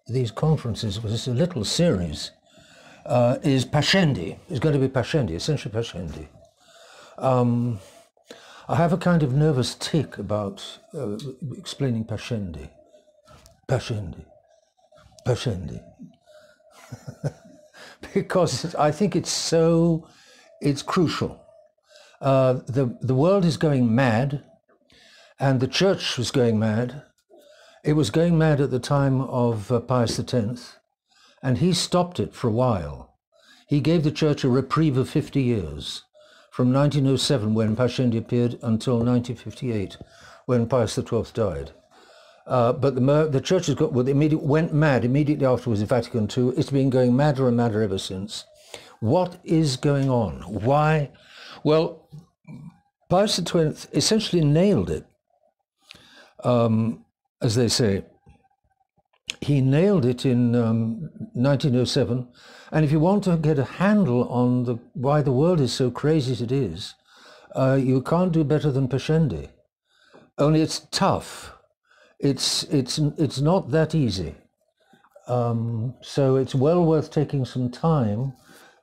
these conferences, because it's a little series, is Pascendi. It's going to be Pascendi, essentially Pascendi. I have a kind of nervous tic about explaining Pascendi. Pascendi. Pascendi. Because I think it's crucial. The world is going mad, and the church was going mad. It was going mad at the time of Pius X, and he stopped it for a while. He gave the church a reprieve of 50 years, from 1907, when Pascendi appeared, until 1958, when Pius XII died. But the church has went mad immediately afterwards in Vatican II. It's been going madder and madder ever since. What is going on? Why? Well, Pius XII essentially nailed it, as they say. He nailed it in 1907. And if you want to get a handle on why the world is so crazy as it is, you can't do better than Pascendi. Only it's tough. It's not that easy. So it's well worth taking some time,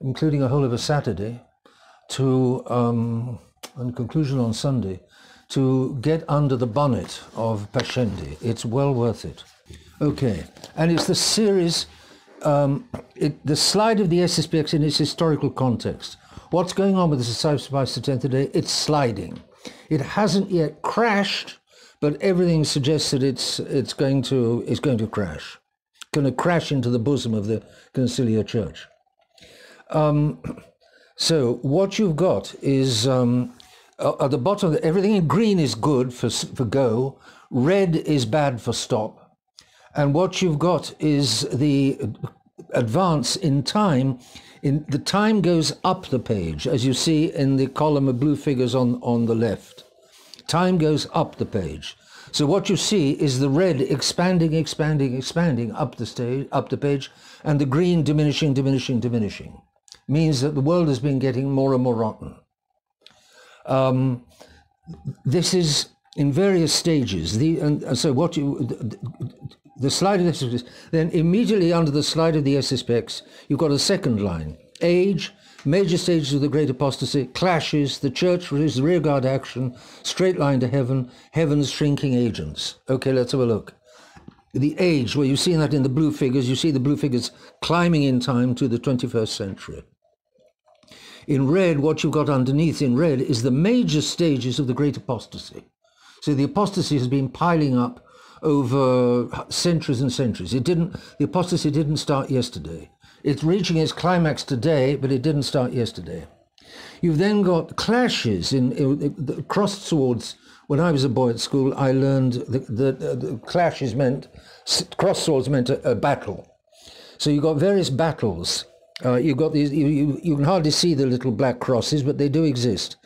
including a whole of a Saturday, to and conclusion on Sunday, to get under the bonnet of Pascendi. It's well worth it. Okay, and it's the series, the slide of the SSPX in its historical context. What's going on with the Society of Pius X today? It's sliding. It hasn't yet crashed, but everything suggests that it's going to crash. Going to crash into the bosom of the conciliar church. So what you've got is at the bottom, everything in green is good for go, red is bad for stop. And what you've got is the advance in time. The time goes up the page, as you see in the column of blue figures on the left. Time goes up the page. So what you see is the red expanding up the page, and the green diminishing. Means that the world has been getting more and more rotten. This is in various stages. So what the slide of this, then immediately under the slide of the SSPX, you've got a second line. Age, major stages of the great apostasy, clashes, the church is rearguard action, straight line to heaven, heaven's shrinking agents. Okay, let's have a look. The age, well, you've seen that in the blue figures. You see the blue figures climbing in time to the 21st century. In red, what you've got underneath in red is the major stages of the great apostasy. So the apostasy has been piling up over centuries and centuries. The apostasy didn't start yesterday. It's reaching its climax today, but it didn't start yesterday. You've then got clashes in cross swords. When I was a boy at school, I learned that clashes meant, cross swords meant a battle. So you've got various battles. You've got these, you can hardly see the little black crosses, but they do exist.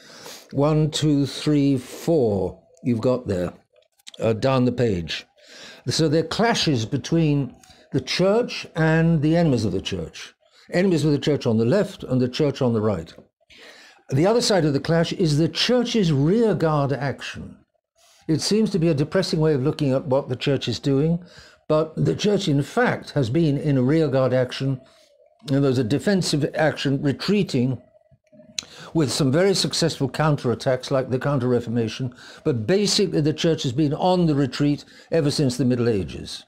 1, 2, 3, 4 you've got there down the page. So there are clashes between the church and the enemies of the church. Enemies of the church on the left and the church on the right. The other side of the clash is the church's rearguard action. It seems to be a depressing way of looking at what the church is doing, but the church in fact has been in a rearguard action, and there's a defensive action, retreating, with some very successful counterattacks like the Counter-Reformation, but basically the church has been on the retreat ever since the Middle Ages.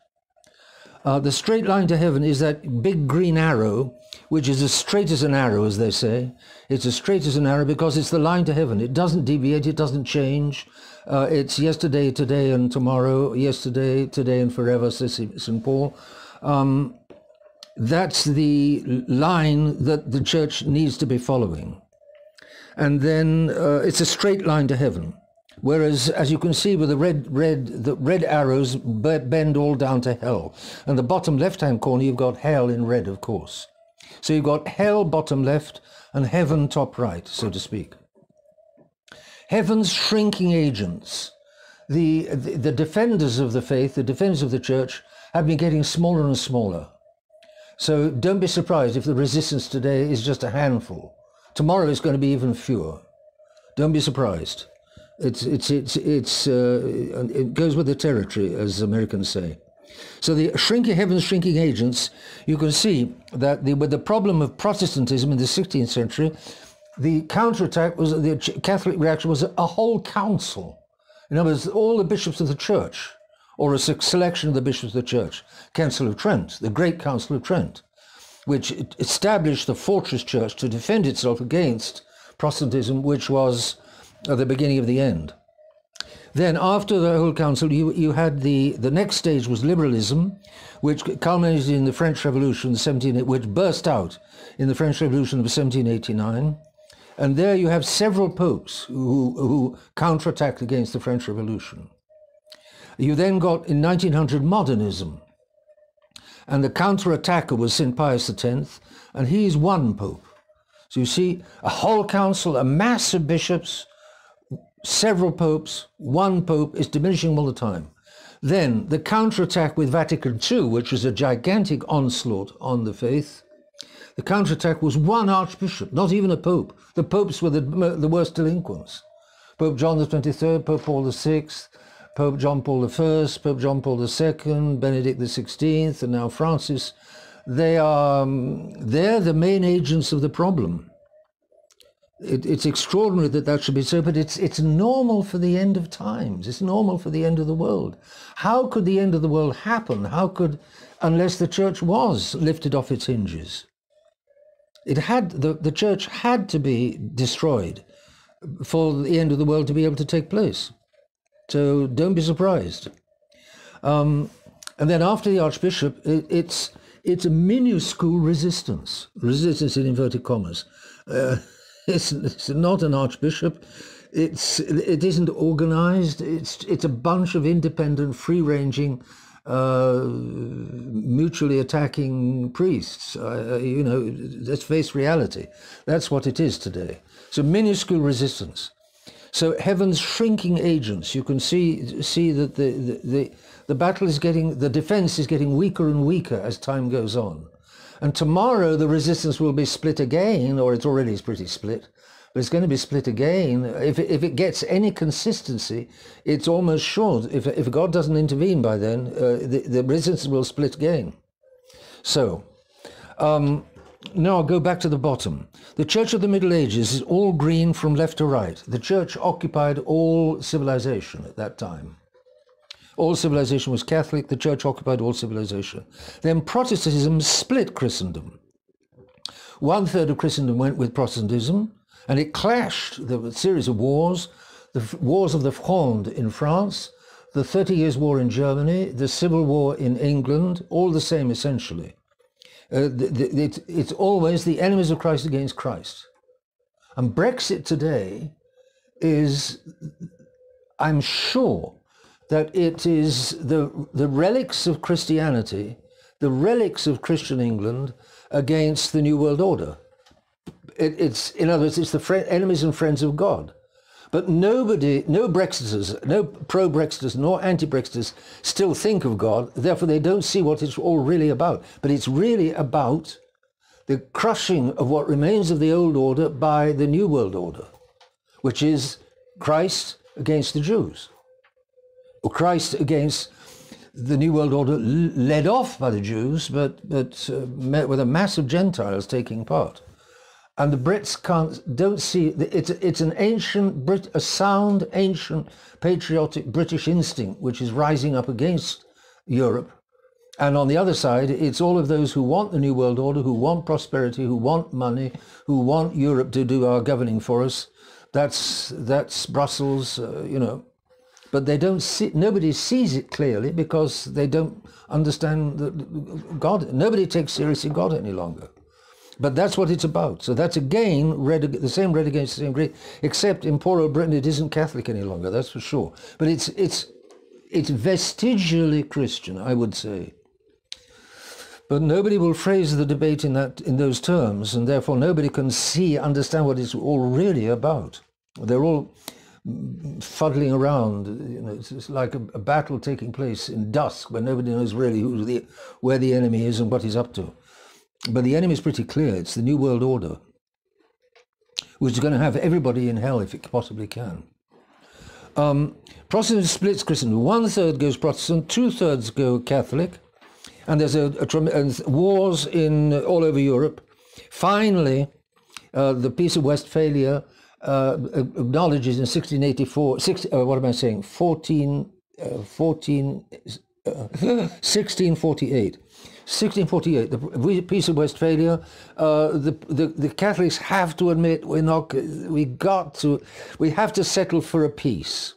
The straight line to heaven is that big green arrow, which is as straight as an arrow, as they say. It's as straight as an arrow because it's the line to heaven. It doesn't deviate, it doesn't change. It's yesterday, today, and tomorrow, yesterday, today, and forever, says St. Paul. That's the line that the church needs to be following. And then it's a straight line to heaven. Whereas, as you can see with the red arrows bend all down to hell. And the bottom left-hand corner, you've got hell in red, of course. So you've got hell bottom left and heaven top right, so to speak. Heaven's shrinking agents. The defenders of the faith, the defenders of the church, have been getting smaller and smaller. So don't be surprised if the resistance today is just a handful. Tomorrow it's going to be even fewer. Don't be surprised. It goes with the territory, as Americans say. So the shrinking heavens, shrinking agents, you can see that with the problem of Protestantism in the 16th century, the counterattack was, the Catholic reaction was a whole council. In other words, all the bishops of the church, or a selection of the bishops of the church, Council of Trent, the Great Council of Trent, which established the fortress church to defend itself against Protestantism, which was the beginning of the end. Then after the whole council, you had the next stage was liberalism, which culminated in the French Revolution, which burst out in the French Revolution of 1789. And there you have several popes who counterattacked against the French Revolution. You then got, in 1900, modernism. And the counterattacker was St. Pius X, and he's one pope. So you see, a whole council, a mass of bishops, several popes, one pope is diminishing all the time. Then the counterattack with Vatican II, which was a gigantic onslaught on the faith, the counterattack was one archbishop, not even a pope. The popes were the worst delinquents. Pope John the 23rd, Pope Paul VI, Pope John Paul I, Pope John Paul II, Benedict XVI, and now Francis. They're the main agents of the problem. It's extraordinary that should be so, but it's normal for the end of times. It's normal for the end of the world. How could the end of the world happen? Unless the church was lifted off its hinges? The church had to be destroyed for the end of the world to be able to take place. So don't be surprised. And then after the archbishop, it's a minuscule resistance in inverted commas. It's not an archbishop. It isn't organized. It's a bunch of independent, free-ranging, mutually attacking priests. Let's face reality. That's what it is today. So minuscule resistance. So heaven's shrinking agents. You can see that the battle is the defense is getting weaker and weaker as time goes on. And tomorrow the resistance will be split again, or it's already pretty split, but it's going to be split again. If it gets any consistency, it's almost sure, if God doesn't intervene by then, the resistance will split again. So, now I'll go back to the bottom. The Church of the Middle Ages is all green from left to right. The Church occupied all civilization at that time. All civilization was Catholic, the Church occupied all civilization. Then Protestantism split Christendom. 1/3 of Christendom went with Protestantism, and it clashed. There was a series of wars, the wars of the Fronde in France, the 30 Years' War in Germany, the Civil War in England, all the same essentially. It's always the enemies of Christ against Christ. And Brexit today is, I'm sure, that it is the relics of Christianity, the relics of Christian England against the New World Order. In other words, it's the enemies and friends of God. But no Brexiters, no pro-Brexiters nor anti-Brexiters still think of God, therefore they don't see what it's all really about. But it's really about the crushing of what remains of the old order by the New World Order, which is Christ against the Jews. Or Christ against the New World Order led off by the Jews, but with a mass of Gentiles taking part. And the Brits don't see, it's an a sound, ancient, patriotic British instinct which is rising up against Europe. And on the other side, it's all of those who want the New World Order, who want prosperity, who want money, who want Europe to do our governing for us. That's Brussels, But they don't see, nobody sees it clearly because they don't understand God. Nobody takes seriously God any longer. But that's what it's about. So that's again the same red against the same green, except in poor old Britain it isn't Catholic any longer, that's for sure. But it's vestigially Christian, I would say. But nobody will phrase the debate in those terms, and therefore nobody can understand what it's all really about. They're all fuddling around. It's like a battle taking place in dusk where nobody knows really where the enemy is and what he's up to. But the enemy is pretty clear. It's the New World Order, which is going to have everybody in hell if it possibly can. Protestant splits Christendom. 1/3 goes Protestant, 2/3 go Catholic, and there's wars all over Europe. Finally, the Peace of Westphalia acknowledges in 1684, 1648. 1648, the Peace of Westphalia. The Catholics have to admit we have to settle for a peace.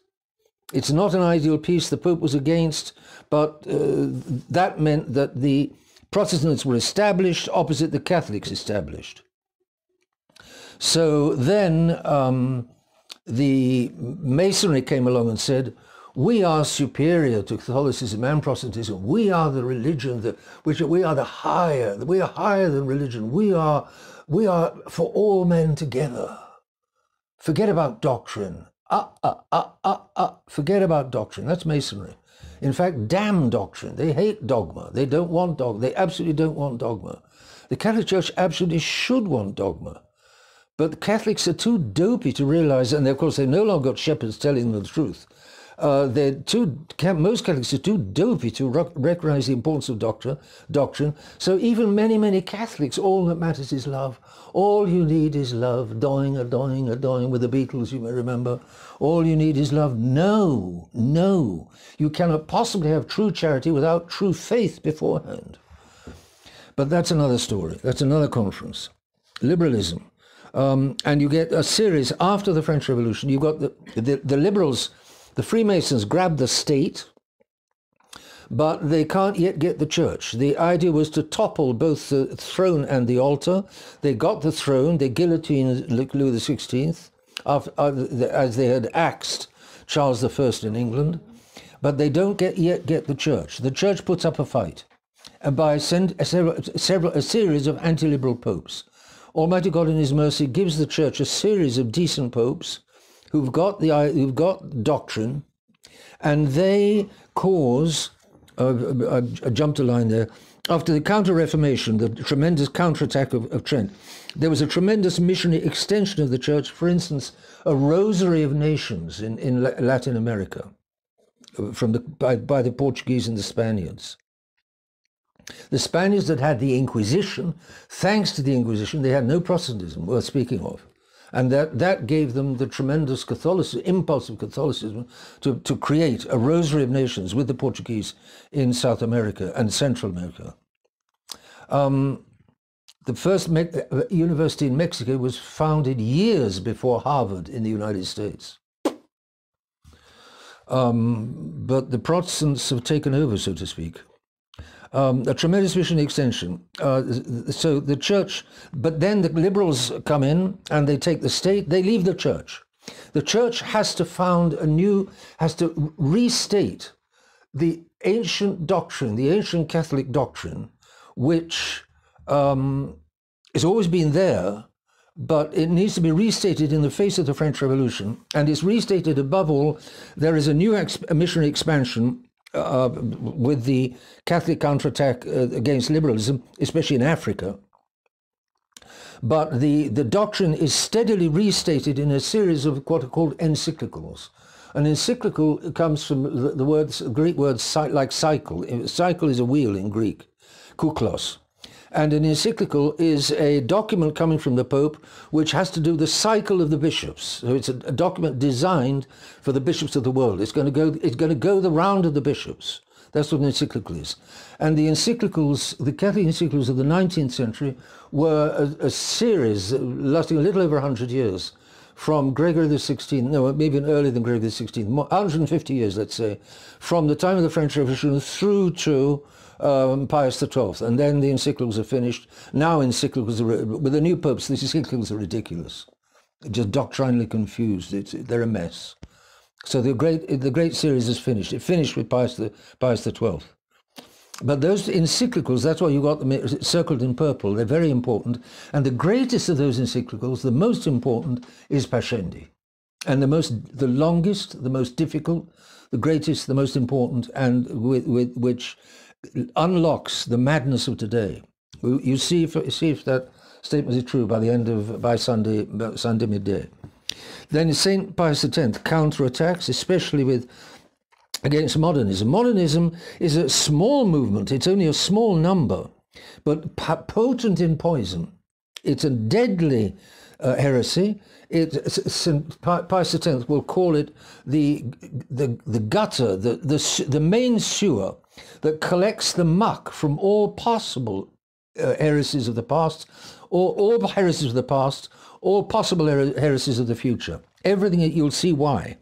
It's not an ideal peace. The Pope was against, but that meant that the Protestants were established opposite the Catholics established. So then the Masonry came along and said, we are superior to Catholicism and Protestantism. We are the religion we are higher than religion. We are for all men together. Forget about doctrine. Forget about doctrine. That's Masonry. In fact, damn doctrine. They hate dogma. They don't want dogma. They absolutely don't want dogma. The Catholic Church absolutely should want dogma. But the Catholics are too dopey to realize, and of course they no longer got shepherds telling them the truth. Most Catholics are too dopey to recognize the importance of doctrine. So even many Catholics, all that matters is love. All you need is love. Doing with the Beatles, you may remember. All you need is love. No. You cannot possibly have true charity without true faith beforehand. But that's another story. That's another conference. Liberalism. And you get a series after the French Revolution. You've got the liberals. The Freemasons grabbed the state, but they can't yet get the church. The idea was to topple both the throne and the altar. They got the throne. They guillotined Louis XVI, as they had axed Charles I in England. But they don't yet get the church. The church puts up a fight, and by a series of anti-liberal popes. Almighty God in his mercy gives the church a series of decent popes who've got doctrine, and they cause, I jumped a line there, after the Counter-Reformation, the tremendous counterattack of Trent, there was a tremendous missionary extension of the church, for instance, a rosary of nations in Latin America, by the Portuguese and the Spaniards. The Spaniards that had the Inquisition, thanks to the Inquisition, they had no Protestantism worth speaking of. And that gave them the tremendous impulse of Catholicism to create a rosary of nations with the Portuguese in South America and Central America. The first university in Mexico was founded years before Harvard in the United States. But the Protestants have taken over, so to speak. A tremendous mission extension. So the church, but then the liberals come in and they take the state, they leave the church. The church has to has to restate the ancient doctrine, the ancient Catholic doctrine, which has always been there, but it needs to be restated in the face of the French Revolution. And it's restated above all. There is a new missionary expansion with the Catholic counterattack against liberalism, especially in Africa. But the doctrine is steadily restated in a series of what are called encyclicals. An encyclical comes from the Greek word like cycle. Cycle is a wheel in Greek, kuklos. And an encyclical is a document coming from the Pope which has to do with the cycle of the bishops. So it's a document designed for the bishops of the world. It's going to go the round of the bishops. That's what an encyclical is. And the encyclicals, the Catholic encyclicals of the 19th century were a series lasting a little over 100 years, from Gregory XVI, no, maybe earlier than Gregory XVI, 150 years, let's say, from the time of the French Revolution through to Pius XII, and then the encyclicals are finished. Now encyclicals with the new popes, the encyclicals are ridiculous, just doctrinally confused. They're a mess. So the great series is finished. It finished with Pius XII. But those encyclicals, that's why you got them circled in purple. They're very important. And the greatest of those encyclicals, the most important, is Pascendi, and the longest, the most difficult, the greatest, the most important, and which unlocks the madness of today. You see if that statement is true by Sunday midday. Then St. Pius X counterattacks, especially against modernism. Modernism is a small movement. It's only a small number, but potent in poison. It's a deadly heresy. St. Pius X will call it the gutter, the main sewer that collects the muck from all possible heresies of the past, or all heresies of the past, all possible heresies of the future. Everything. You'll see why.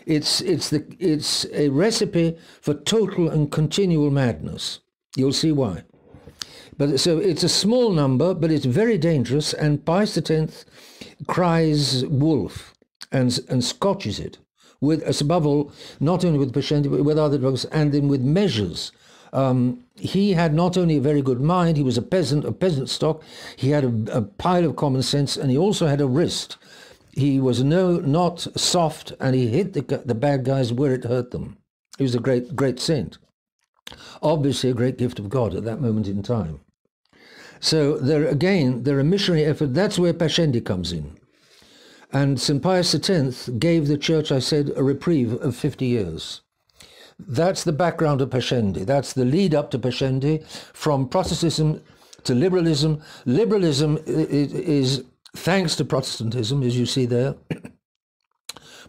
It's a recipe for total and continual madness. You'll see why. But so it's a small number, but it's very dangerous. And Pius X cries wolf and scotches it with, above all, not only with Pascendi but with other drugs, and then with measures. He had not only a very good mind, he was a peasant stock, he had a pile of common sense, and he also had a wrist. He was not soft, and he hit the bad guys where it hurt them. He was a great saint. Obviously a great gift of God at that moment in time. So there a missionary effort. That's where Pascendi comes in. And St. Pius X gave the church, I said, a reprieve of 50 years. That's the background of Pascendi. That's the lead up to Pascendi, from Protestantism to liberalism. Liberalism is thanks to Protestantism, as you see there.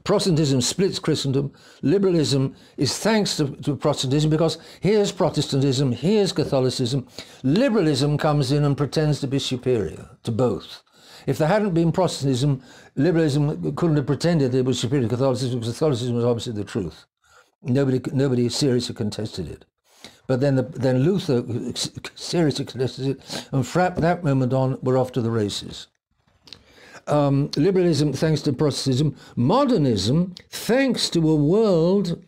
Protestantism splits Christendom. Liberalism is thanks to Protestantism, because here's Protestantism, here's Catholicism. Liberalism comes in and pretends to be superior to both. If there hadn't been Protestantism, liberalism couldn't have pretended it was superior to Catholicism, because Catholicism was obviously the truth. Nobody seriously contested it. But then Luther seriously contested it, and from that moment on, we're off to the races. Liberalism thanks to Protestantism. Modernism thanks to a world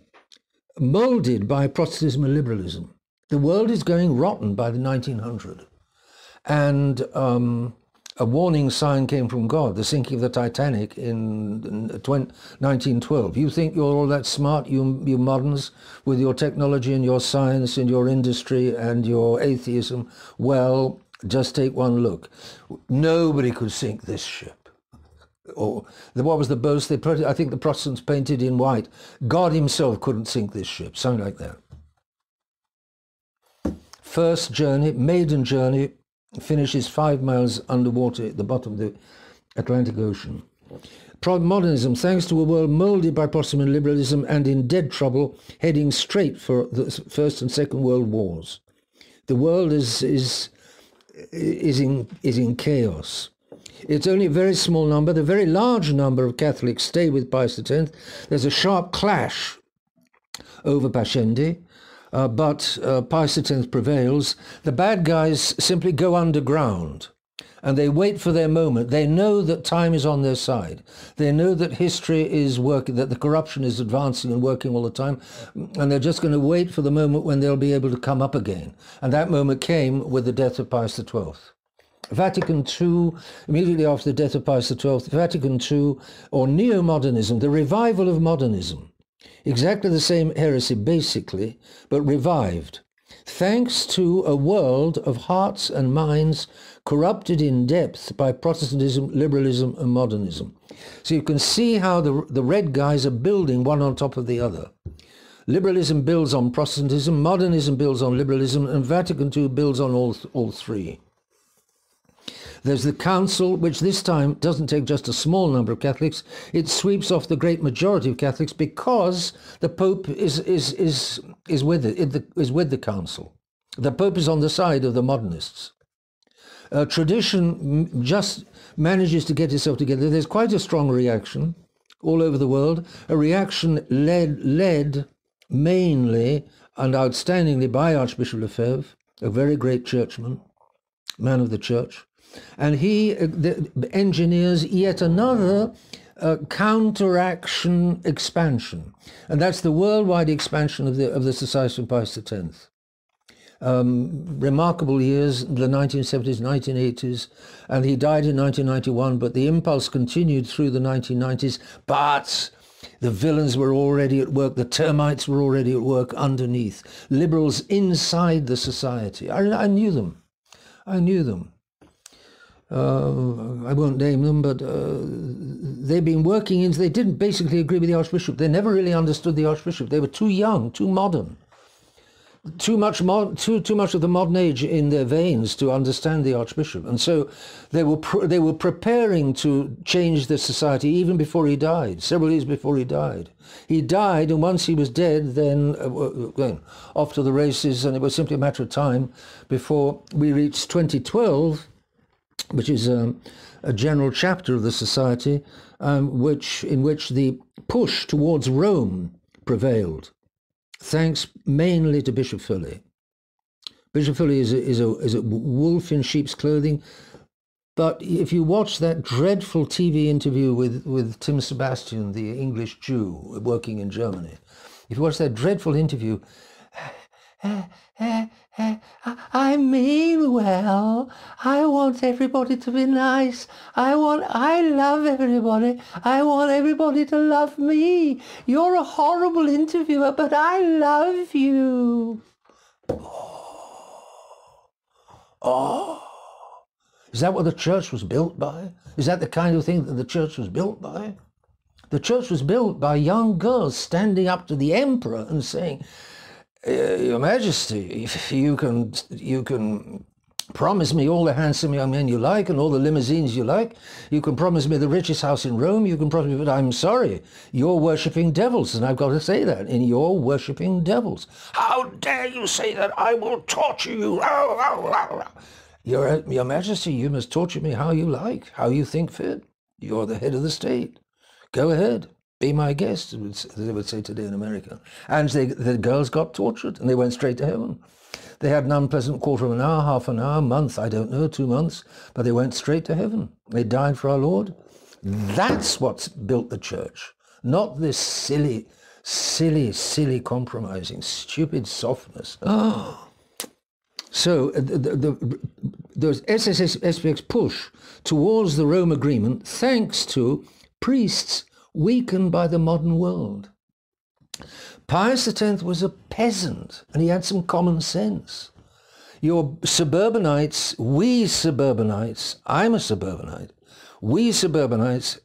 molded by Protestantism and liberalism. The world is going rotten by the 1900. And a warning sign came from God, the sinking of the Titanic in 1912. You think you're all that smart, you moderns, with your technology and your science and your industry and your atheism? Well, just take one look. Nobody could sink this ship. Or what was the boast? I think the Protestants painted in white. God himself couldn't sink this ship, something like that. First journey, maiden journey, finishes 5 miles underwater at the bottom of the Atlantic Ocean. Modernism, thanks to a world molded by Protestant liberalism and in dead trouble, heading straight for the First and Second World Wars. The world is in chaos. It's only a very small number. The very large number of Catholics stay with Pius X. There's a sharp clash over Pascendi, but Pius X prevails. The bad guys simply go underground, and they wait for their moment. They know that time is on their side. They know that history is working, that the corruption is advancing and working all the time, and they're just going to wait for the moment when they'll be able to come up again. And that moment came with the death of Pius XII. Vatican II, immediately after the death of Pius XII, Vatican II, or neo-modernism, the revival of modernism. Exactly the same heresy, basically, but revived, thanks to a world of hearts and minds corrupted in depth by Protestantism, liberalism, and modernism. So you can see how the red guys are building one on top of the other. Liberalism builds on Protestantism, modernism builds on liberalism, and Vatican II builds on all three. There's the Council, which this time doesn't take just a small number of Catholics. It sweeps off the great majority of Catholics because the Pope is with the Council. The Pope is on the side of the modernists. Tradition just manages to get itself together. There's quite a strong reaction all over the world, a reaction led mainly and outstandingly by Archbishop Lefebvre, a very great churchman, man of the church. And he engineers yet another counteraction expansion, and that's the worldwide expansion of the Society of Pius X. Remarkable years, the 1970s, 1980s, and he died in 1991, but the impulse continued through the 1990s, but the villains were already at work, the termites were already at work underneath, liberals inside the society. I knew them. I won't name them, but they've been working in, they didn't basically agree with the Archbishop. They never really understood the Archbishop. They were too young, too modern. Too much of the modern age in their veins to understand the Archbishop, and so they were preparing to change the society even before he died. Several years before he died, and once he was dead, then off to the races, and it was simply a matter of time before we reached 2012, which is a general chapter of the society, in which the push towards Rome prevailed. Thanks mainly to Bishop Foley. Bishop Foley is a wolf in sheep's clothing, but if you watch that dreadful TV interview with Tim Sebastian, the English Jew working in Germany, if you watch that dreadful interview, I mean well. I want everybody to be nice. I love everybody. I want everybody to love me. You're a horrible interviewer, but I love you. Oh. Is that what the church was built by? Is that the kind of thing that the church was built by? The church was built by young girls standing up to the emperor and saying, Your Majesty, if you can promise me all the handsome young men you like and all the limousines you like, you can promise me the richest house in Rome, you can promise me, but I'm sorry, you're worshipping devils, and I've got to say that, and you're worshipping devils. How dare you say that? I will torture you. Your Majesty, you must torture me how you like, how you think fit. You're the head of the state. Go ahead. Be my guest, they would say today in America. And the girls got tortured, and they went straight to heaven. They had an unpleasant quarter of an hour, half an hour, month, I don't know, 2 months, but they went straight to heaven. They died for our Lord. That's what's built the church, not this silly compromising, stupid softness. Oh. So the SSPX push towards the Rome Agreement, thanks to priests weakened by the modern world. Pius X was a peasant, and he had some common sense. Your suburbanites, we suburbanites, I'm a suburbanite, we suburbanites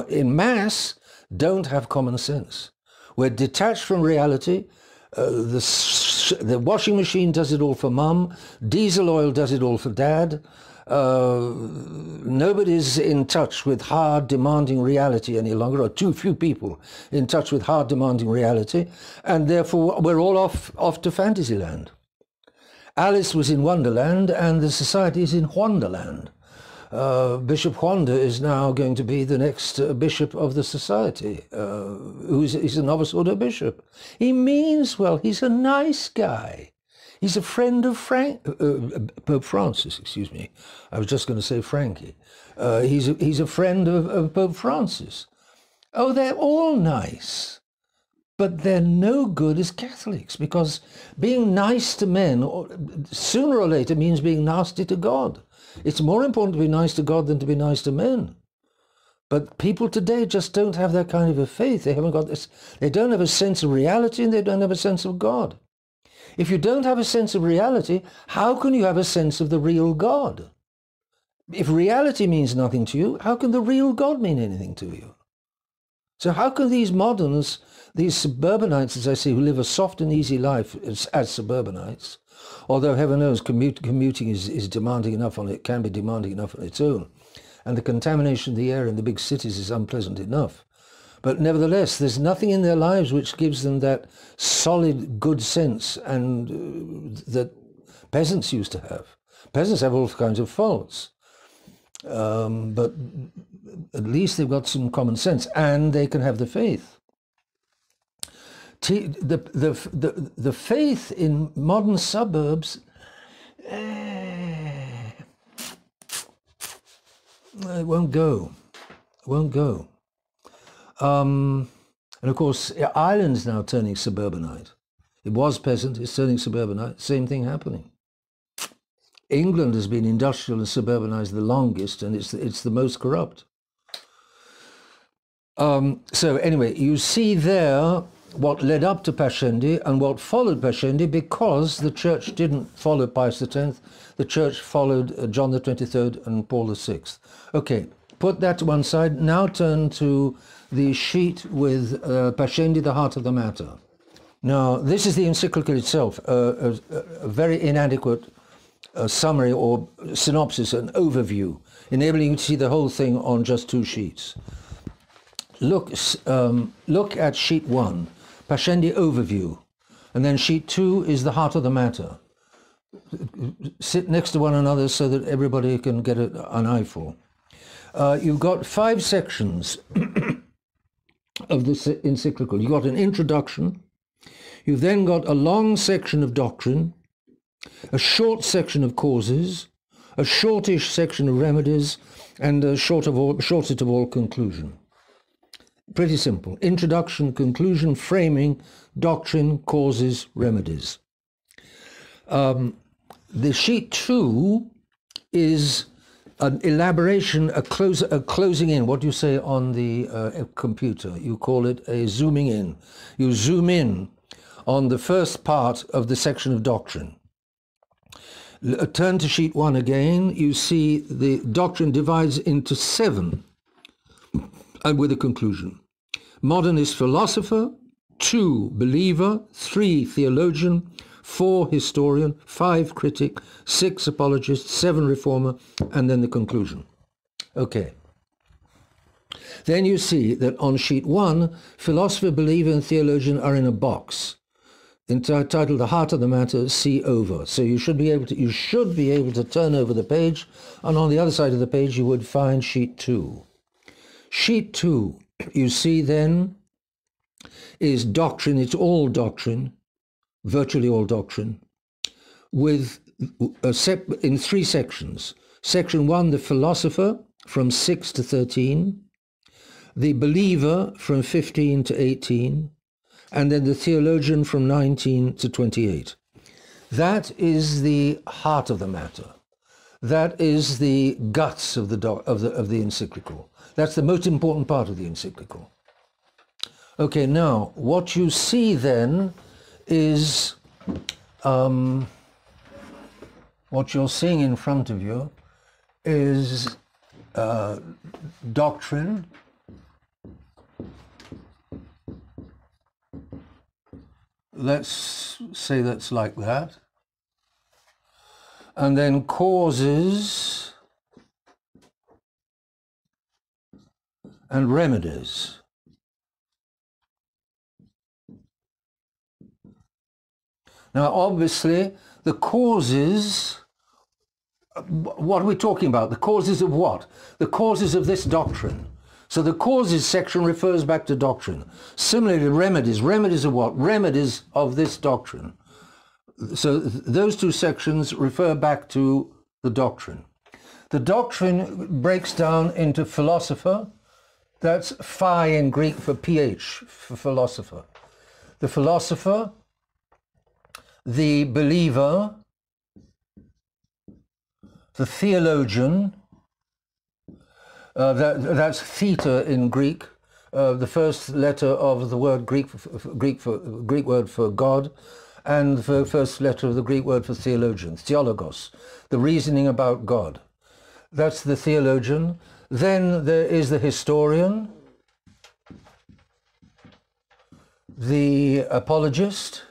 in mass don't have common sense. We're detached from reality. The washing machine does it all for mum. Diesel oil does it all for dad. Nobody's in touch with hard, demanding reality any longer, or too few people in touch with hard, demanding reality, and therefore we're all off to Fantasyland. Alice was in Wonderland, and the society is in Wonderland. Bishop Wanda is now going to be the next bishop of the society, he's a novice order bishop. He means well, he's a nice guy. He's a friend of Pope Francis, excuse me. I was just going to say Frankie. He's a friend of Pope Francis. Oh, they're all nice, but they're no good as Catholics, because being nice to men sooner or later means being nasty to God. It's more important to be nice to God than to be nice to men. But people today just don't have that kind of a faith. They haven't got this. They don't have a sense of reality, and they don't have a sense of God. If you don't have a sense of reality, how can you have a sense of the real God? If reality means nothing to you, how can the real God mean anything to you? So how can these moderns, these suburbanites, as I say, who live a soft and easy life as suburbanites, although heaven knows commuting is demanding enough on it, can be demanding enough on its own, and the contamination of the air in the big cities is unpleasant enough. But nevertheless, there's nothing in their lives which gives them that solid good sense and that peasants used to have. Peasants have all kinds of faults, but at least they've got some common sense, and they can have the faith. The faith in modern suburbs, it won't go. It won't go. And of course, Ireland's now turning suburbanite. It was peasant, it's turning suburbanite, same thing happening. England has been industrial and suburbanized the longest, and it's the most corrupt. So anyway, you see there what led up to Pascendi and what followed Pascendi, because the Church didn't follow Pius X, the Church followed John the 23rd and Paul the VI. Okay, put that to one side. Now turn to the sheet with Pascendi, the heart of the matter. Now, this is the encyclical itself, a very inadequate summary or synopsis, an overview, enabling you to see the whole thing on just 2 sheets. Look at sheet 1, Pascendi overview, and then sheet 2 is the heart of the matter. Sit next to one another so that everybody can get an eyeful. You've got 5 sections of this encyclical. You've got an introduction, you've then got a long section of doctrine, a short section of causes, a shortish section of remedies, and a shortest of all conclusion. Pretty simple. Introduction, conclusion, framing, doctrine, causes, remedies. The sheet 2 is an elaboration, a closing in. What do you say on the computer? You call it a zooming in. You zoom in on the first part of the section of doctrine. Turn to sheet 1 again. You see the doctrine divides into 7, and with a conclusion. Modernist philosopher, 2 believer, 3 theologian, 4 historian, 5 critic, 6 apologist, 7 reformer, and then the conclusion. Okay. Then you see that on sheet 1, philosopher, believer, and theologian are in a box entitled "The Heart of the Matter, See Over." So you should be able to turn over the page, and on the other side of the page you would find sheet 2. Sheet 2, you see then, is doctrine. It's all doctrine, virtually all doctrine, with in 3 sections. Section 1, the philosopher, from 6 to 13, the believer, from 15 to 18, and then the theologian, from 19 to 28. That is the heart of the matter. That is the guts of the encyclical. That's the most important part of the encyclical. Okay, now what you see then is what you're seeing in front of you is doctrine, let's say that's like that, and then causes and remedies. Now, obviously, the causes, what are we talking about? The causes of what? The causes of this doctrine. So the causes section refers back to doctrine. Similarly, remedies. Remedies of what? Remedies of this doctrine. So those 2 sections refer back to the doctrine. The doctrine breaks down into philosopher. That's phi in Greek for ph, for philosopher. The philosopher, the believer, the theologian, that's theta in Greek, the first letter of the word Greek word for God, and the first letter of the Greek word for theologian, theologos, the reasoning about God. That's the theologian. Then there is the historian, the apologist,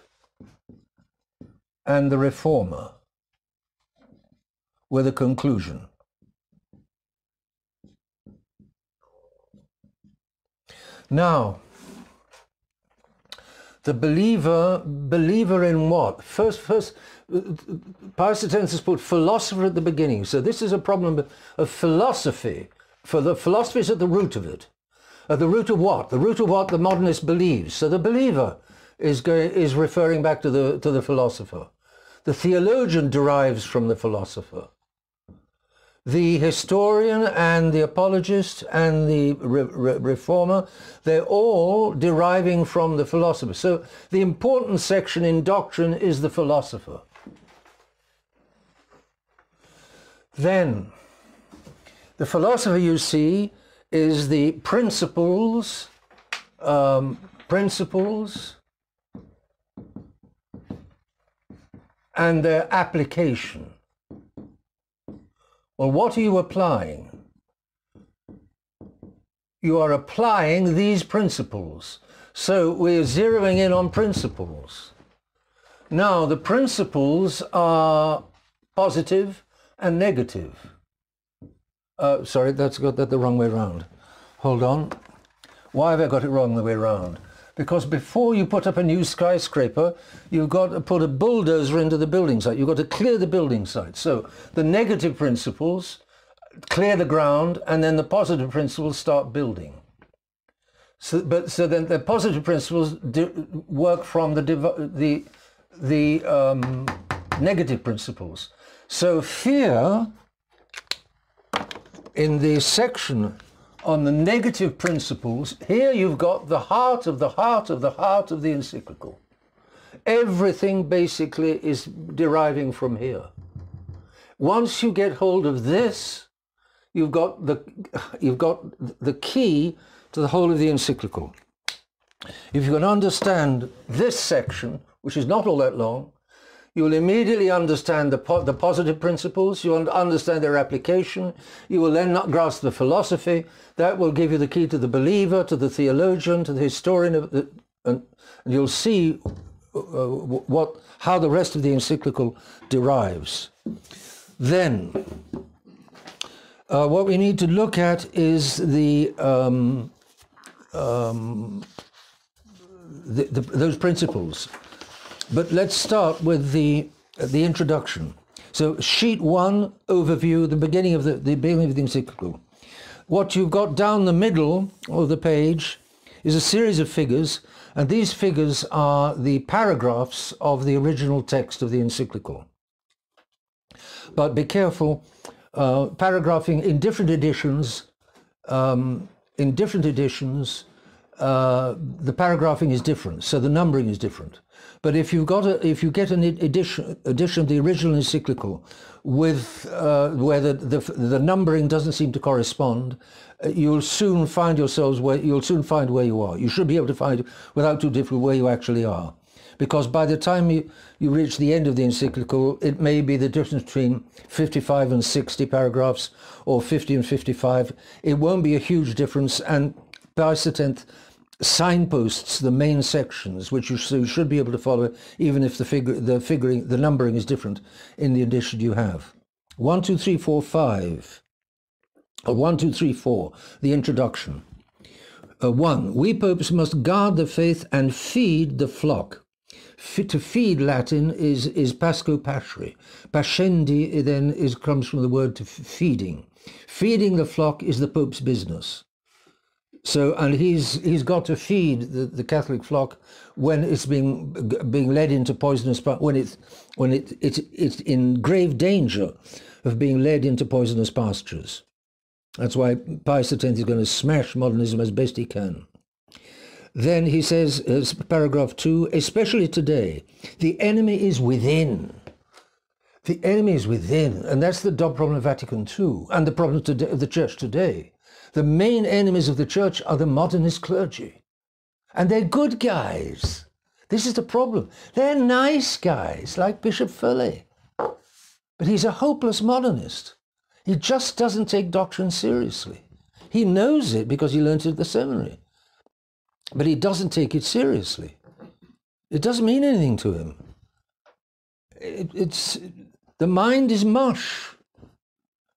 and the reformer, with a conclusion. Now, the believer in what? First, Pius X has put philosopher at the beginning. So this is a problem of philosophy. For the philosophy is at the root of it. At the root of what? The root of what the modernist believes. So the believer is referring back to the philosopher. The theologian derives from the philosopher. The historian and the apologist and the reformer, they're all deriving from the philosopher. So the important section in doctrine is the philosopher. Then, the philosopher, you see, is the principles principles and their application. Well, what are you applying? You are applying these principles. So we're zeroing in on principles. Now, the principles are positive and negative. Sorry, that's got that the wrong way round. Hold on. Why have I got it wrong the way round? Because before you put up a new skyscraper, you've got to put a bulldozer into the building site. You've got to clear the building site. So the negative principles clear the ground, and then the positive principles start building. So then the positive principles work from the negative principles. So here, in the section on the negative principles, here you've got the heart of the heart of the heart of the encyclical. Everything basically is deriving from here. Once you get hold of this, you've got the key to the whole of the encyclical. If you can understand this section, which is not all that long, you will immediately understand the positive principles, you will understand their application, you will then not grasp the philosophy. That will give you the key to the believer, to the theologian, to the historian, and you'll see how the rest of the encyclical derives. Then, what we need to look at is those principles. But let's start with the introduction. So sheet 1, overview, the beginning of the encyclical. What you've got down the middle of the page is a series of figures, and these figures are the paragraphs of the original text of the encyclical. But be careful, paragraphing in different editions, the paragraphing is different, so the numbering is different. But if you get an edition of the original encyclical with where the numbering doesn't seem to correspond, you'll soon find where you are. You should be able to find without too difficult where you actually are, because by the time you reach the end of the encyclical, it may be the difference between 55 and 60 paragraphs, or 50 and 55. It won't be a huge difference, and Pius X signposts the main sections, which you should be able to follow, even if the numbering is different in the edition you have. 1, 2, 3, 4, 5. 1, 2, 3, 4. The introduction. 1. We popes must guard the faith and feed the flock. To feed, Latin, is pasco pasri. Pascendi then comes from the word to feeding. Feeding the flock is the Pope's business. So, and he's got to feed the Catholic flock when it's being led into poisonous, when it's in grave danger of being led into poisonous pastures. That's why Pius X is going to smash modernism as best he can. Then he says, paragraph 2, especially today, the enemy is within. The enemy is within, and that's the problem of Vatican II and the problem of the Church today. The main enemies of the Church are the modernist clergy. And they're good guys. This is the problem. They're nice guys, like Bishop Follet. But he's a hopeless modernist. He just doesn't take doctrine seriously. He knows it because he learned it at the seminary. But he doesn't take it seriously. It doesn't mean anything to him. The mind is mush.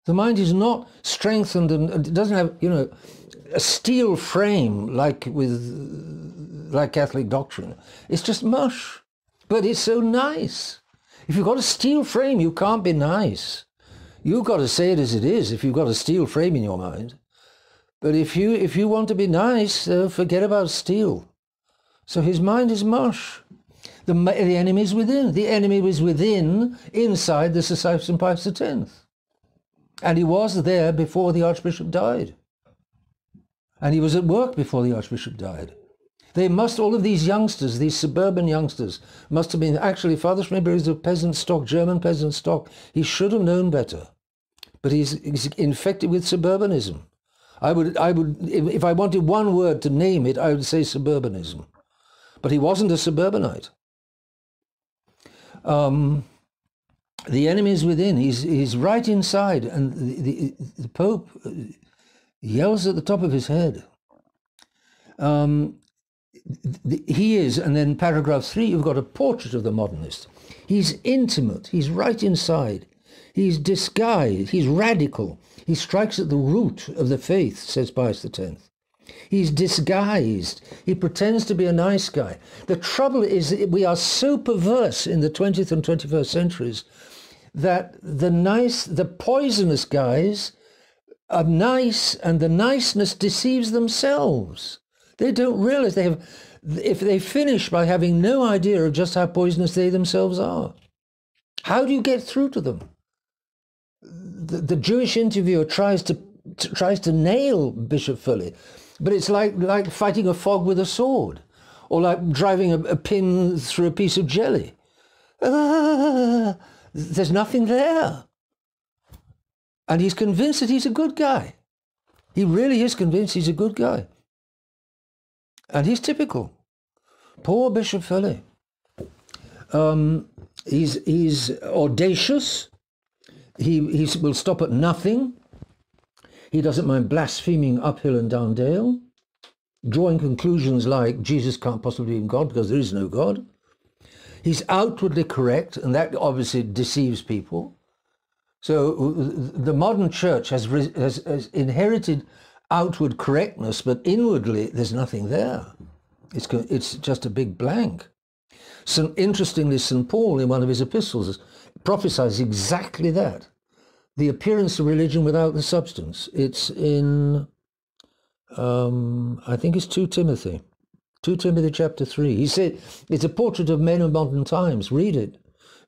The mind is not strengthened, and it doesn't have, a steel frame like Catholic doctrine. It's just mush. But it's so nice. If you've got a steel frame, you can't be nice. You've got to say it as it is if you've got a steel frame in your mind. But if you want to be nice, forget about steel. So his mind is mush. The enemy is within. The enemy was within, inside the Society of St. Pius X. And he was there before the Archbishop died. And he was at work before the Archbishop died. All of these youngsters, these suburban youngsters, must have been, actually, Father Schneeberger is of peasant stock, German peasant stock. He should have known better. But he's infected with suburbanism. I would, if I wanted one word to name it, I would say suburbanism. But he wasn't a suburbanite. The enemy is within. He's right inside, and the Pope yells at the top of his head. He is, and then paragraph 3, you've got a portrait of the modernist. He's intimate. He's right inside. He's disguised. He's radical. He strikes at the root of the faith, says Pius X. He's disguised. He pretends to be a nice guy. The trouble is that we are so perverse in the 20th and 21st centuries that the poisonous guys are nice, and the niceness deceives themselves. They don't realize if they finish by having no idea of just how poisonous they themselves are. How do you get through to them? The Jewish interviewer tries to nail Bishop Fully, but it's like fighting a fog with a sword, or like driving a pin through a piece of jelly. There's nothing there. And he's convinced that he's a good guy. He really is convinced he's a good guy. And he's typical. Poor Bishop Fully. He's audacious. He will stop at nothing. He doesn't mind blaspheming uphill and down dale, drawing conclusions like Jesus can't possibly be God because there is no God. He's outwardly correct, and that obviously deceives people. So the modern church has inherited outward correctness, but inwardly there's nothing there. It's just a big blank. Interestingly, St. Paul, in one of his epistles, prophesies exactly that. The appearance of religion without the substance. It's in, I think it's 2 Timothy. 2 Timothy chapter 3. He said, it's a portrait of men of modern times. Read it.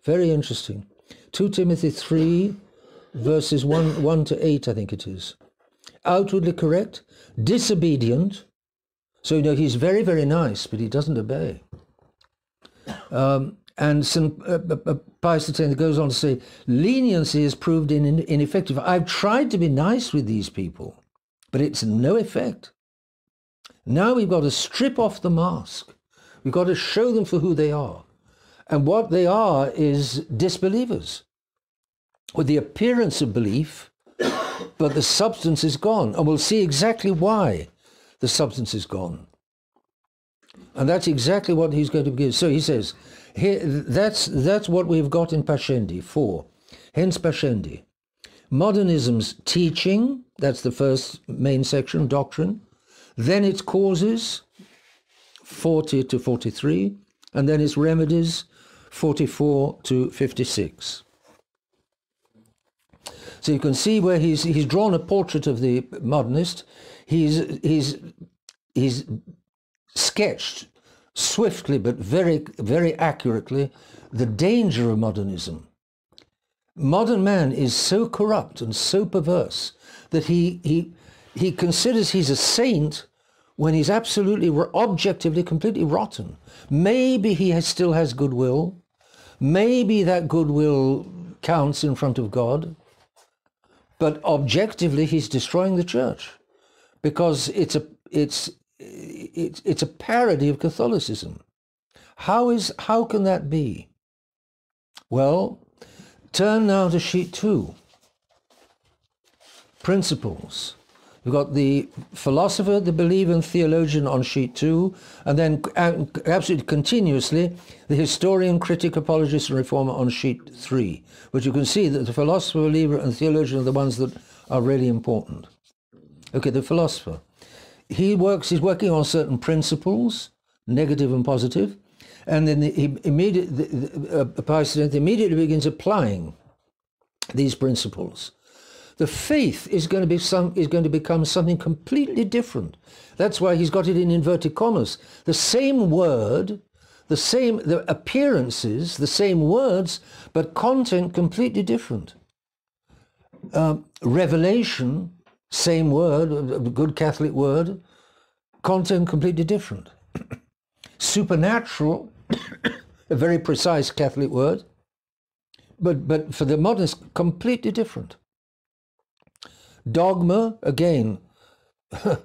Very interesting. 2 Timothy 3, verses 1 to 8, I think it is. Outwardly correct, disobedient. So, he's very, very nice, but he doesn't obey. And Pius X goes on to say, leniency is proved ineffective. I've tried to be nice with these people, but it's no effect. Now we've got to strip off the mask. We've got to show them for who they are. And what they are is disbelievers, with the appearance of belief, but the substance is gone. And we'll see exactly why the substance is gone. And that's exactly what he's going to give. So he says, here, that's what we've got in Pascendi 4. Hence Pascendi. Modernism's teaching, that's the first main section, doctrine. Then its causes, 40 to 43. And then its remedies, 44 to 56. So you can see where he's drawn a portrait of the modernist. He's sketched swiftly but very, very accurately the danger of modernism. Modern man is so corrupt and so perverse that he considers he's a saint when he's absolutely, objectively, completely rotten. Maybe he still has goodwill. Maybe that goodwill counts in front of God. But objectively, he's destroying the church because it's a parody of Catholicism. How can that be? Well, turn now to sheet 2. Principles. We've got the philosopher, the believer, and theologian on sheet 2, and then absolutely continuously the historian, critic, apologist, and reformer on sheet 3, which you can see that the philosopher, believer, and theologian are the ones that are really important. Okay, the philosopher. He's working on certain principles, negative and positive, and then he immediately begins applying these principles. The faith is going to become something completely different. That's why he's got it in inverted commas. The same word, the appearances, the same words, but content completely different. Revelation, same word, a good Catholic word, content completely different. Supernatural, a very precise Catholic word, but for the modernists, completely different. Dogma, again,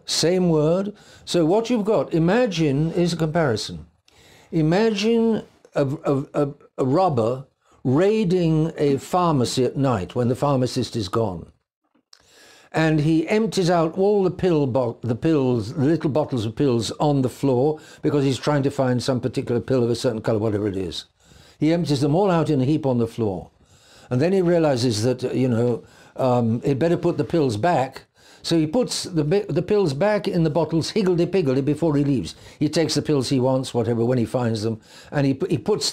same word. So what you've got, imagine, is a comparison. Imagine a robber raiding a pharmacy at night when the pharmacist is gone. And he empties out all the little bottles of pills on the floor because he's trying to find some particular pill of a certain color, whatever it is. He empties them all out in a heap on the floor. And then he realizes that, he'd better put the pills back. So he puts the pills back in the bottles higgledy-piggledy before he leaves. He takes the pills he wants, whatever, when he finds them, and he puts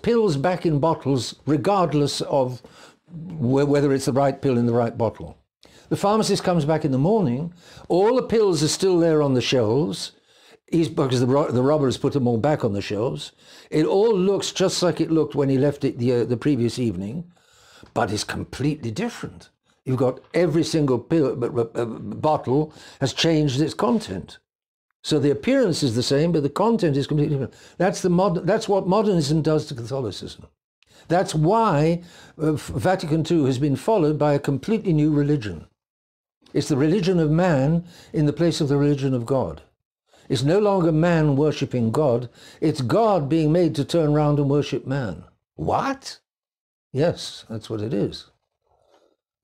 pills back in bottles regardless of whether it's the right pill in the right bottle. The pharmacist comes back in the morning, all the pills are still there on the shelves, because the robber has put them all back on the shelves. It all looks just like it looked when he left it the previous evening, but it's completely different. You've got every single bottle has changed its content. So the appearance is the same, but the content is completely different. That's what modernism does to Catholicism. That's why Vatican II has been followed by a completely new religion. It's the religion of man in the place of the religion of God. It's no longer man worshipping God. It's God being made to turn around and worship man. What? Yes, that's what it is.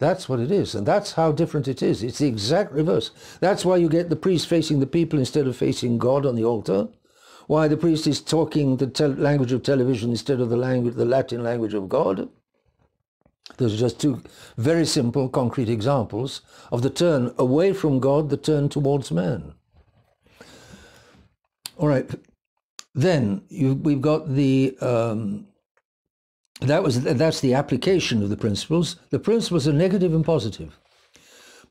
That's what it is, and that's how different it is. It's the exact reverse. That's why you get the priest facing the people instead of facing God on the altar. Why the priest is talking the language of television instead of the Latin language of God. Those are just two very simple, concrete examples of the turn away from God, the turn towards man. All right, then we've got the that's the application of the principles. The principles are negative and positive.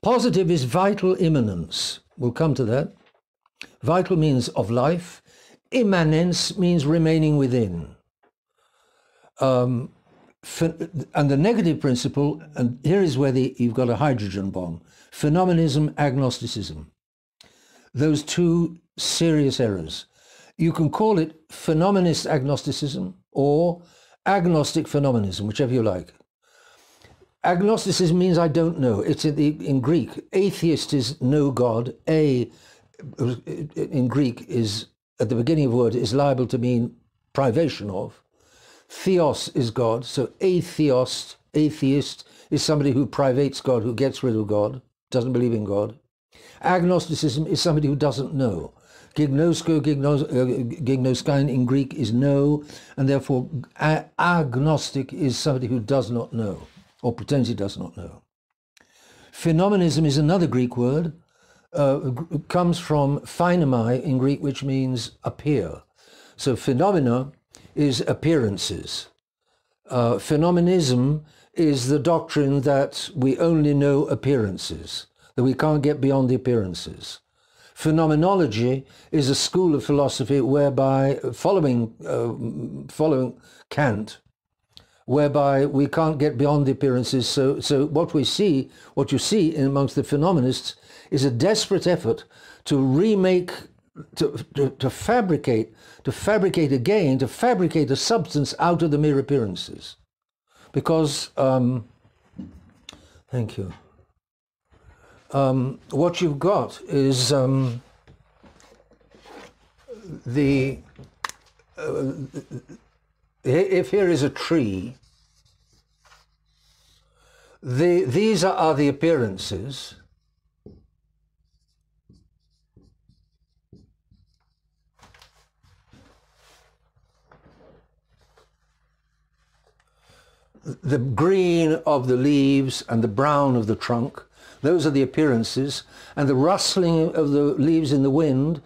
Positive is vital immanence. We'll come to that. Vital means of life. Immanence means remaining within. And the negative principle, and here is where you've got a hydrogen bomb, phenomenism, agnosticism. Those two serious errors. You can call it phenomenist agnosticism or agnostic phenomenism, whichever you like. Agnosticism means I don't know. It's in Greek. Atheist is no God. In Greek is, at the beginning of a word, is liable to mean privation of. Theos is God. So atheist is somebody who privates God, who gets rid of God, doesn't believe in God. Agnosticism is somebody who doesn't know. Gignoskine in Greek is no, and therefore agnostic is somebody who does not know, or pretends he does not know. Phenomenism is another Greek word. It comes from phainomai in Greek, which means appear. So phenomena is appearances. Phenomenism is the doctrine that we only know appearances, that we can't get beyond the appearances. Phenomenology is a school of philosophy whereby, following Kant, whereby we can't get beyond the appearances. So what you see amongst the phenomenists is a desperate effort to remake, to fabricate again, to fabricate a substance out of the mere appearances. Because, thank you. What you've got is if here is a tree, these are the appearances. The green of the leaves and the brown of the trunk. Those are the appearances, and the rustling of the leaves in the wind,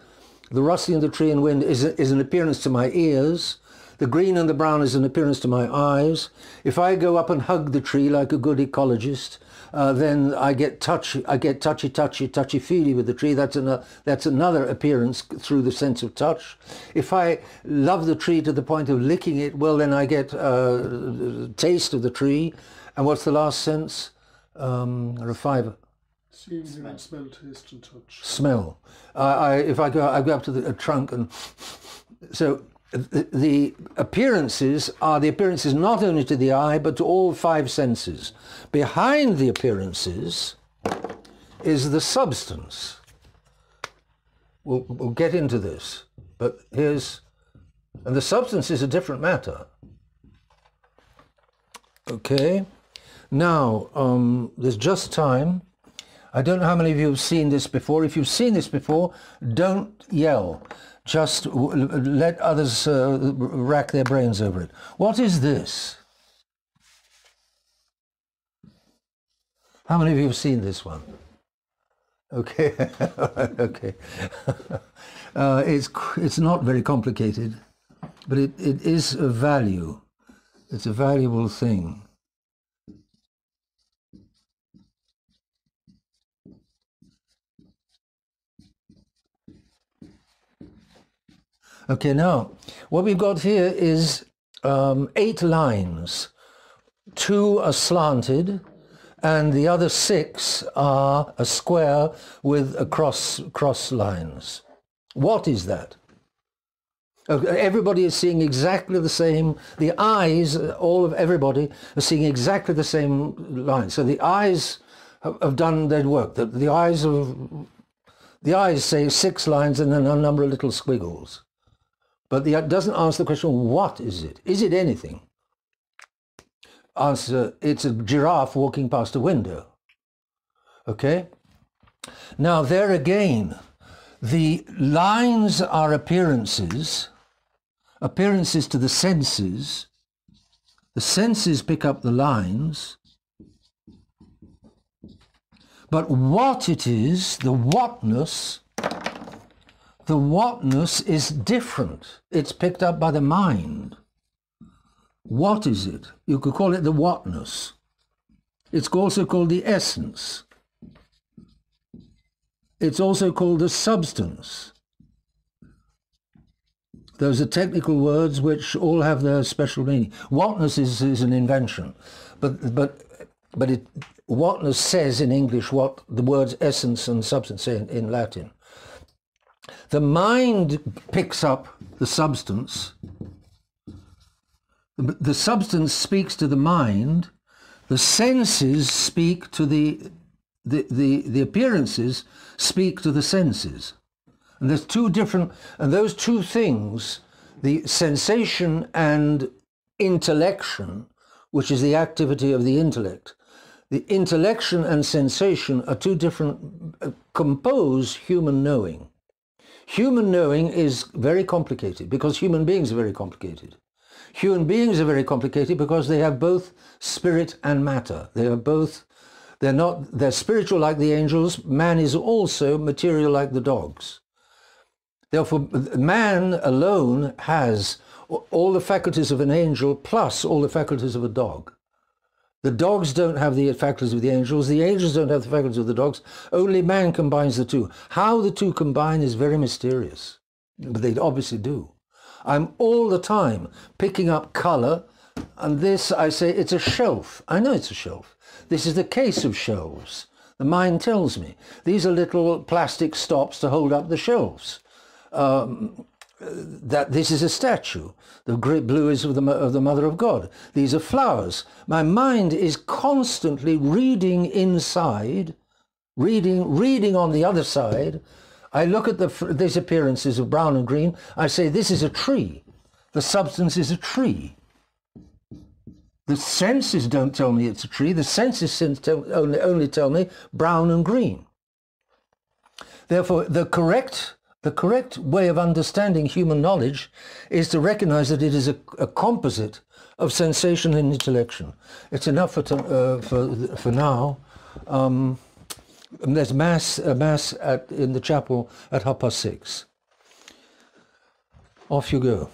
the rustling of the tree in wind is an appearance to my ears. The green and the brown is an appearance to my eyes. If I go up and hug the tree like a good ecologist, then I get touchy-feely with the tree. That's another appearance through the sense of touch. If I love the tree to the point of licking it, well, then I get taste of the tree. And what's the last sense? Or a five. See, smell, taste, and touch. Smell. If I go up to the trunk, and so the appearances are the appearances not only to the eye but to all five senses. Behind the appearances is the substance. We'll get into this. But here's, and the substance is a different matter. Okay, now there's just time. I don't know how many of you have seen this before. If you've seen this before, don't yell. Just let others rack their brains over it. What is this? How many of you have seen this one? Okay, okay. It's not very complicated, but it is of value. It's a valuable thing. Okay, now, what we've got here is 8 lines. 2 are slanted, and the other 6 are a square with a cross lines. What is that? Okay, everybody is seeing exactly the same, the eyes, all of everybody are seeing exactly the same lines. So the eyes have done their work. The eyes say 6 lines and then a number of little squiggles. But it doesn't answer the question, what is it? Is it anything? Answer, it's a giraffe walking past a window. Okay? Now there again, the lines are appearances to the senses. The senses pick up the lines. But what it is, the whatness is different. It's picked up by the mind. What is it? You could call it the whatness. It's also called the essence. It's also called the substance. Those are technical words which all have their special meaning. Whatness is an invention, but whatness says in English what the words essence and substance say in Latin. The mind picks up the substance. The substance speaks to the mind. The senses speak to the appearances speak to the senses. And there's two different, and those two things, the sensation and intellection, which is the activity of the intellect, the intellection and sensation are two different, compose human knowing. Human knowing is very complicated because human beings are very complicated. Human beings are very complicated because they have both spirit and matter. They are both, they're spiritual like the angels. Man is also material like the dogs. Therefore, man alone has all the faculties of an angel plus all the faculties of a dog. The dogs don't have the faculties of the angels don't have the faculties of the dogs. Only man combines the two. How the two combine is very mysterious, but they obviously do. I'm all the time picking up color, and this, I say, it's a shelf. I know it's a shelf. This is the case of shelves. The mind tells me. These are little plastic stops to hold up the shelves. That this is a statue. The great blue is of the Mother of God. These are flowers. My mind is constantly reading inside, reading on the other side. I look at these appearances of brown and green. I say, this is a tree. The substance is a tree. The senses don't tell me it's a tree. The senses only tell me brown and green. Therefore, the correct way of understanding human knowledge is to recognize that it is a composite of sensation and intellection. It's enough for now. There's a mass in the chapel at 6:30. Off you go.